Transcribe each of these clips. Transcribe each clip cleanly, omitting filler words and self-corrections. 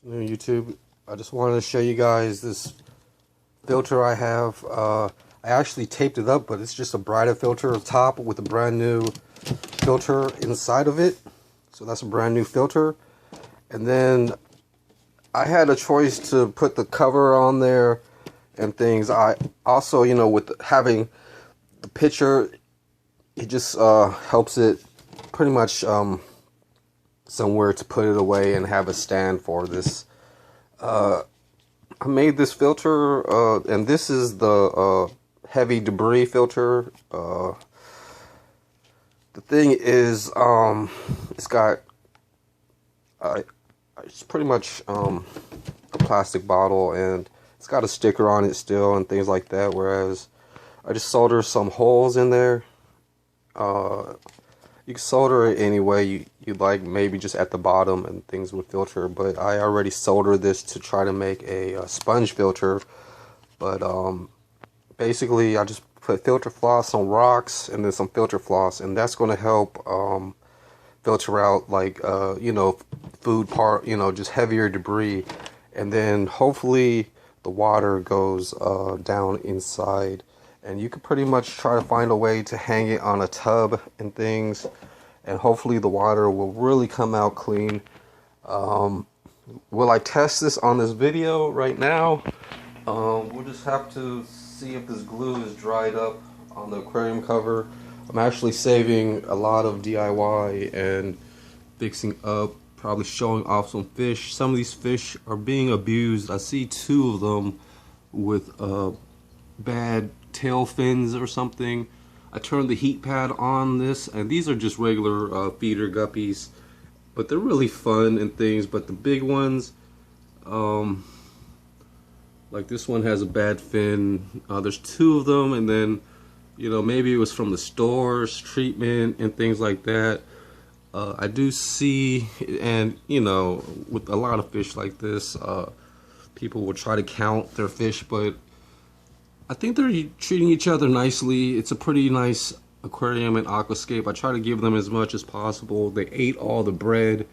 YouTube. I just wanted to show you guys this filter I have. I actually taped it up, but it's just a Brita filter top with a brand new filter inside of it. So that's a brand new filter. And then I had a choice to put the cover on there and things. I also, with having the picture, it just helps it pretty much somewhere to put it away and have a stand for this. I made this filter, and this is the heavy debris filter. The thing is, it's got it's pretty much a plastic bottle, and it's got a sticker on it still and things like that. Whereas I just solder some holes in there. You can solder it any way you'd like, maybe just at the bottom and things would filter, but I already soldered this to try to make a sponge filter. But basically I just put filter floss on rocks and then some filter floss, and that's going to help filter out like food part, just heavier debris, and then hopefully the water goes down inside. And you could pretty much try to find a way to hang it on a tub and things, and hopefully the water will really come out clean. Will I test this on this video right now? We'll just have to see if this glue is dried up on the aquarium cover. I'm actually saving a lot of DIY and fixing up, probably showing off some fish. Some of these fish are being abused. I see two of them with bad tail fins or something. I turned the heat pad on this, and these are just regular feeder guppies, but they're really fun and things. But the big ones, like this one has a bad fin. There's two of them, and then maybe it was from the store's treatment and things like that. I do see, and with a lot of fish like this, people will try to count their fish, but I think they're treating each other nicely. It's a pretty nice aquarium and aquascape. I try to give them as much as possible. They ate all the bread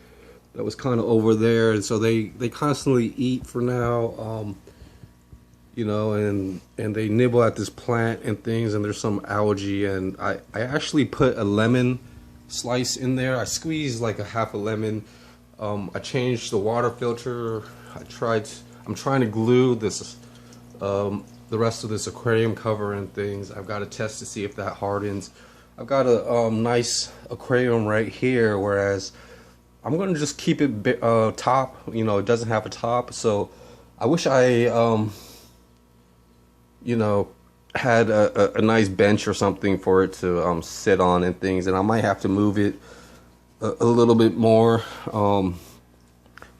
that was kind of over there, and so they constantly eat for now. And they nibble at this plant and things, and there's some algae, and I actually put a lemon slice in there. I squeezed like a half a lemon. I changed the water filter. I'm trying to glue this the rest of this aquarium cover and things. I've got to test to see if that hardens. I've got a nice aquarium right here, whereas I'm going to just keep it top. It doesn't have a top, so I wish I had a nice bench or something for it to sit on and things, and I might have to move it a little bit more, but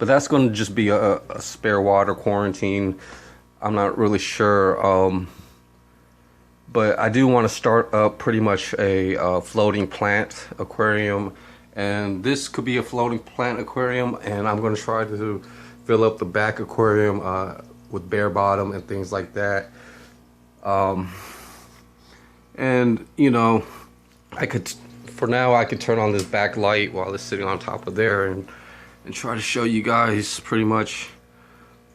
that's going to just be a spare water quarantine. I'm not really sure, but I do want to start up pretty much a floating plant aquarium, and this could be a floating plant aquarium, and I'm going to try to fill up the back aquarium with bare bottom and things like that. And I could, for now, I could turn on this back light while it's sitting on top of there and try to show you guys pretty much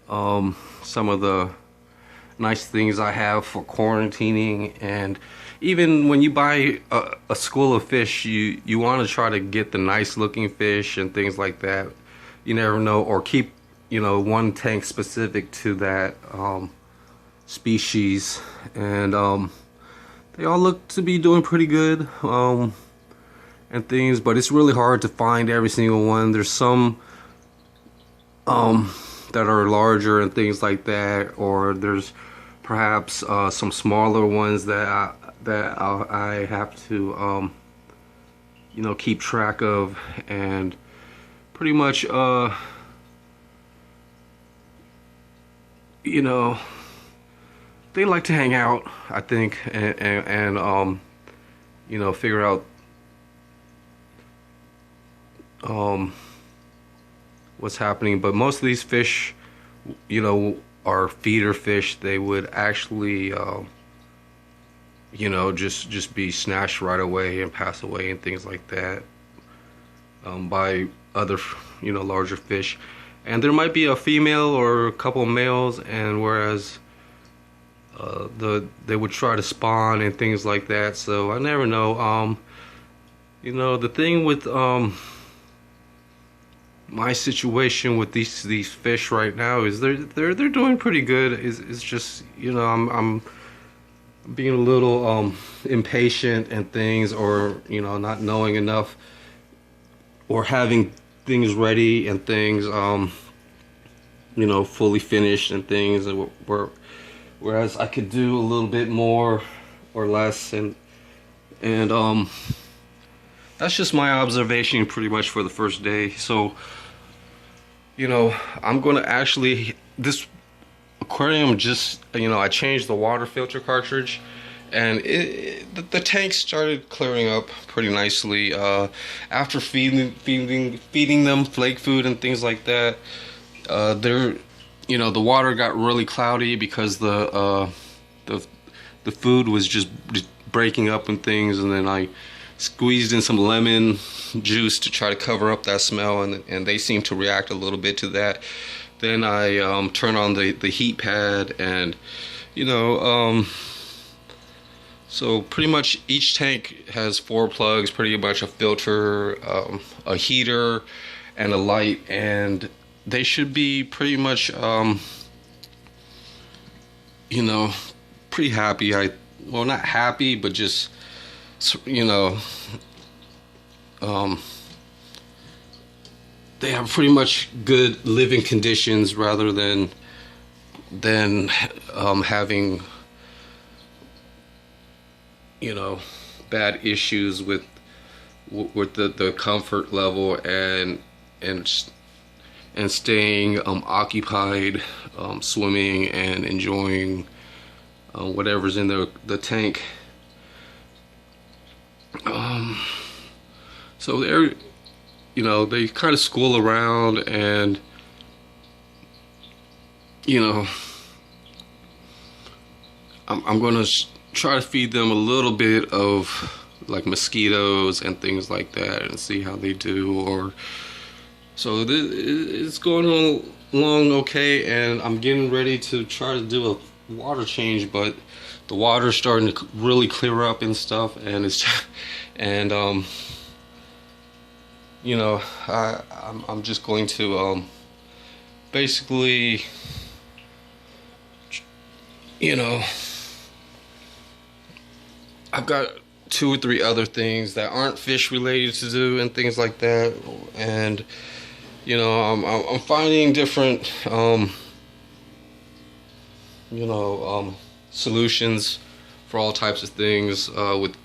some of the nice things I have for quarantining. And even when you buy a school of fish, you want to try to get the nice looking fish and things like that. You never know, or keep one tank specific to that species, and they all look to be doing pretty good and things, but it's really hard to find every single one. There's some that are larger and things like that, or there's perhaps some smaller ones that I have to keep track of, and pretty much they like to hang out, I think, and figure out what's happening. But most of these fish, are feeder fish. They would actually, just be snatched right away and pass away and things like that by other, larger fish. and there might be a female or a couple of males, and whereas they would try to spawn and things like that. So I never know. You know, the thing with my situation with these fish right now is they're doing pretty good. It's just, you know, I'm being a little impatient and things, or you know, not knowing enough, or having things ready and things you know, fully finished and things, whereas I could do a little bit more or less, and that's just my observation pretty much for the first day. So, you know, I'm gonna actually, this aquarium just, you know, I changed the water filter cartridge, and the tank started clearing up pretty nicely after feeding them flake food and things like that. They're, you know, the water got really cloudy because the food was just breaking up and things, and then I squeezed in some lemon juice to try to cover up that smell, and they seem to react a little bit to that. Then I turn on the heat pad, and you know, so pretty much each tank has 4 plugs, pretty much a filter, a heater, and a light, and they should be pretty much you know, pretty happy. Well, not happy, but just, you know, they have pretty much good living conditions, rather than having, you know, bad issues with the comfort level and staying occupied, swimming and enjoying whatever's in the tank. So they're, you know, they kind of school around, and you know, I'm gonna try to feed them a little bit of like mosquitoes and things like that, and see how they do. Or so it's going along okay, and I'm getting ready to try to do a water change, but the water's starting to really clear up and stuff, and it's and you know, I'm just going to basically, you know, I've got 2 or 3 other things that aren't fish related to do and things like that, and you know, I'm finding different you know, solutions for all types of things, with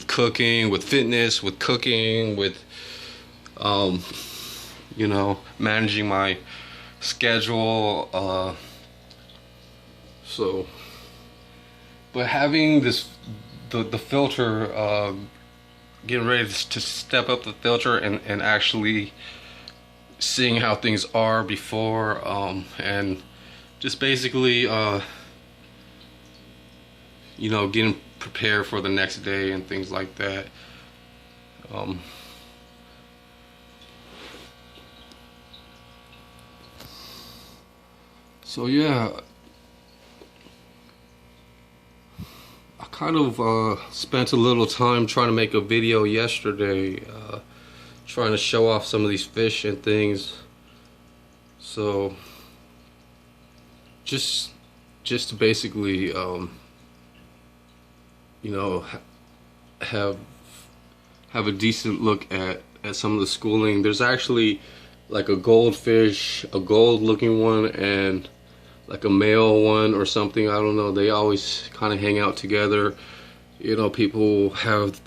cooking, with fitness, with cooking, with you know, managing my schedule. So, but having this, the filter, getting ready to step up the filter and actually seeing how things are before, and just basically you know, getting prepared for the next day and things like that. So yeah, I kind of spent a little time trying to make a video yesterday, trying to show off some of these fish and things. So just to basically you know, have a decent look at some of the schooling. There's actually like a goldfish, a gold looking one, and like a male one or something. I don't know, they always kind of hang out together. You know, people have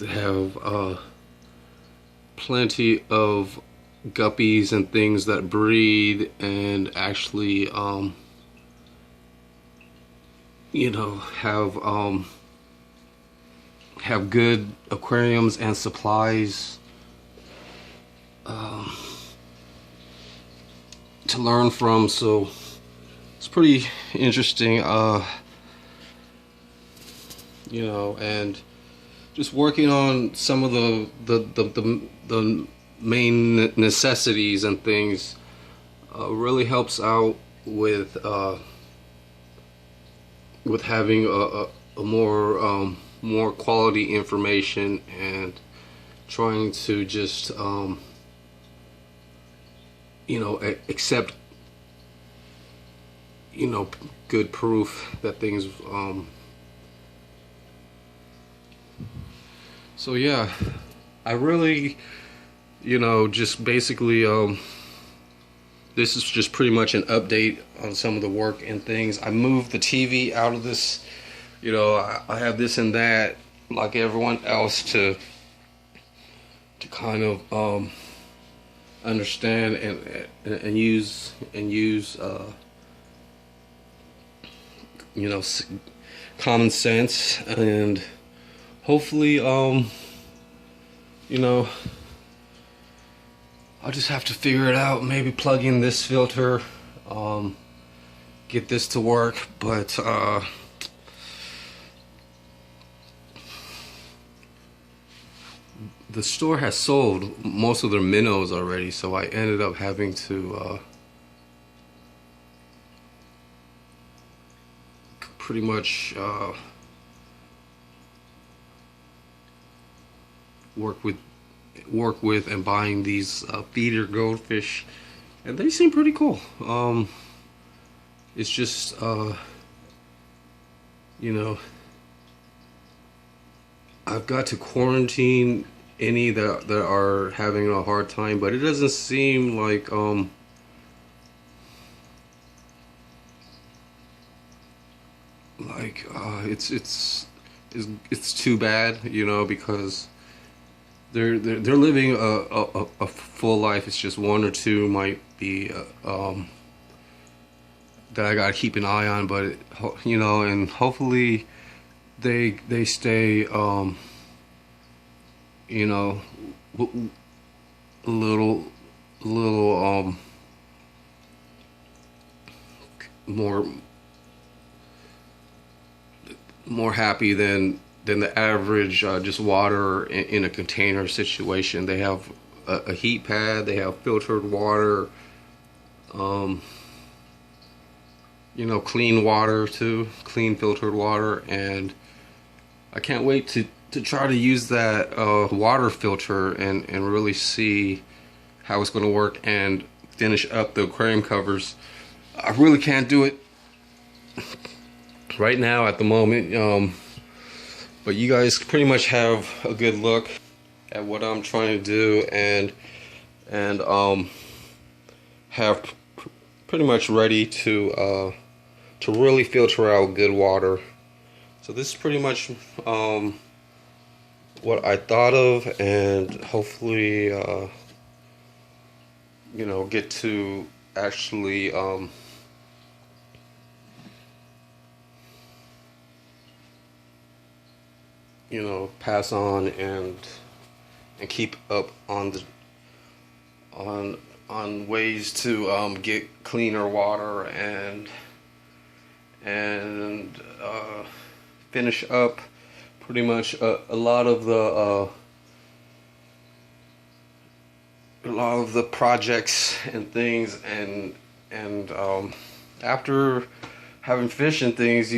plenty of guppies and things that breed and actually you know, have good aquariums and supplies to learn from. So it's pretty interesting, you know, and just working on some of the main necessities and things. really helps out with having a more quality information, and trying to just accept good proof that things so yeah, I really just basically this is just pretty much an update on some of the work and things. I moved the TV out of this, I have this and that like everyone else to kind of understand and use common sense, and hopefully I'll just have to figure it out, maybe plug in this filter, get this to work. But the store has sold most of their minnows already, so I ended up having to pretty much work with and buying these feeder goldfish, and they seem pretty cool. It's just I've got to quarantine any that are having a hard time, but it doesn't seem like it's too bad, because they're living a full life. It's just one or two might be that I gotta keep an eye on, but and hopefully they stay a little more happy than the average just water in a container situation. They have a heat pad, they have filtered water, clean water too, clean filtered water, and I can't wait to try to use that water filter and really see how it's going to work and finish up the aquarium covers. I really can't do it right now at the moment, but you guys pretty much have a good look at what I'm trying to do, and have pretty much ready to really filter out good water. So this is pretty much what I thought of, and hopefully get to actually pass on and keep up on the on ways to get cleaner water and finish up pretty much a lot of the projects and things, and after having fish and things,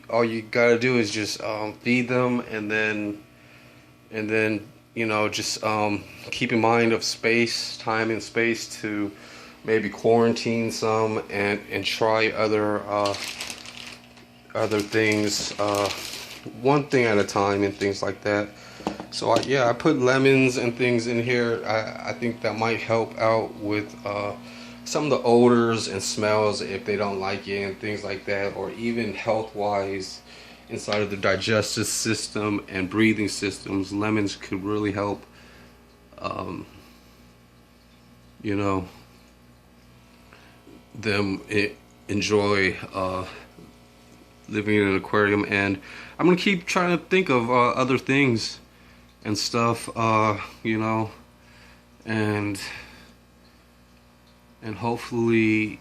all you gotta do is just feed them, and then just keep in mind of time and space to maybe quarantine some and try other things, one thing at a time and things like that. So I put lemons and things in here. I think that might help out with some of the odors and smells if they don't like it and things like that, or even health wise inside of the digestive system and breathing systems. Lemons could really help them enjoy living in an aquarium. And I'm gonna keep trying to think of other things and stuff, and hopefully,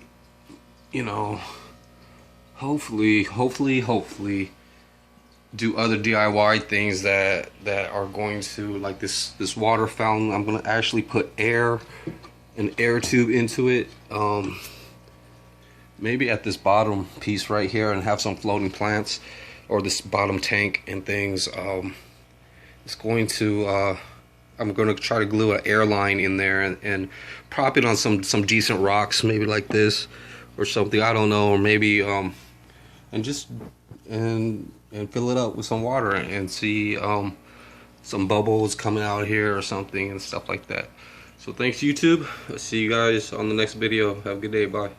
hopefully do other DIY things that are going to, like this water fountain. I'm gonna actually put air an air tube into it, maybe at this bottom piece right here, and have some floating plants, or this bottom tank and things. It's going to I'm going to try to glue an airline in there and prop it on some decent rocks, maybe like this or something, I don't know, or maybe and just and fill it up with some water and see some bubbles coming out here or something and stuff like that. So thanks YouTube. I'll see you guys on the next video. Have a good day. Bye.